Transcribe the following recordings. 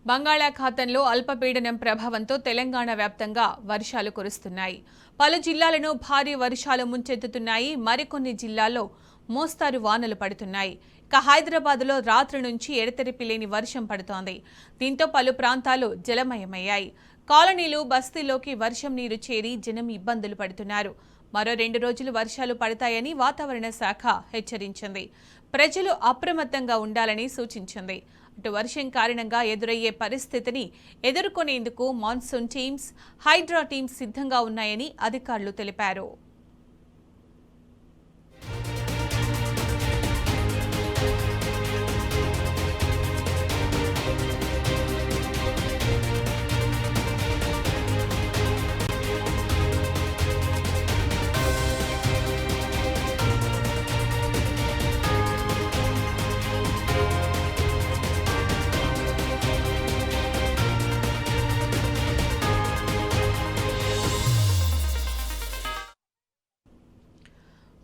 బంగాళాఖాతంలో అల్పపీడనం ప్రభావంతో తెలంగాణ వ్యాప్తంగా వర్షాలు కురుస్తున్నాయి. పలు జిల్లాలను భారీ వర్షాలు ముంచెత్తుతున్నాయి. మరికొన్ని జిల్లాల్లో మోస్తారు వానలు పడుతున్నాయి. ఇక హైదరాబాద్లో రాత్రి నుంచి ఎడతెరిపి లేని వర్షం పడుతోంది. దీంతో పలు ప్రాంతాలు జలమయమయ్యాయి. కాలనీలు బస్తీల్లోకి వర్షం నీరు చేరి జనం ఇబ్బందులు పడుతున్నారు. మరో 2 రోజులు వర్షాలు పడతాయని వాతావరణ శాఖ హెచ్చరించింది. ప్రజలు అప్రమత్తంగా ఉండాలని సూచించింది. అటు వర్షం కారణంగా ఎదురయ్యే పరిస్థితిని ఎదుర్కొనేందుకు మాన్సూన్ టీమ్స్, హైడ్రా టీమ్స్ సిద్ధంగా ఉన్నాయని అధికారులు తెలిపారు.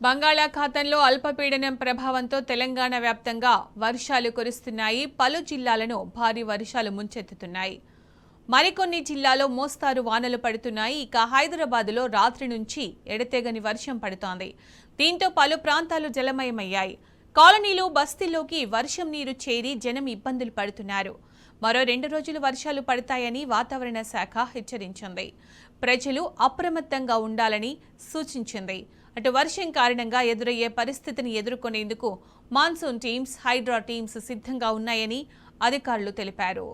బంగాళాఖాతంలో అల్పపీడనం ప్రభావంతో తెలంగాణ వ్యాప్తంగా వర్షాలు కురుస్తున్నాయి. పలు జిల్లాలను భారీ వర్షాలు ముంచెత్తుతున్నాయి. మరికొన్ని జిల్లాల్లో మోస్తారు వానలు పడుతున్నాయి. ఇక హైదరాబాద్లో రాత్రి నుంచి ఎడతెగని వర్షం పడుతోంది. దీంతో పలు ప్రాంతాలు జలమయమయ్యాయి. కాలనీలు బస్తీల్లోకి వర్షం నీరు చేరి జనం ఇబ్బందులు పడుతున్నారు. మరో 2 రోజులు వర్షాలు పడతాయని వాతావరణ శాఖ హెచ్చరించింది. ప్రజలు అప్రమత్తంగా ఉండాలని సూచించింది. అటు వర్షం కారణంగా ఎదురయ్యే పరిస్థితిని ఎదుర్కొనేందుకు మాన్సూన్ టీమ్స్, హైడ్రా టీమ్స్ సిద్ధంగా ఉన్నాయని అధికారులు తెలిపారు.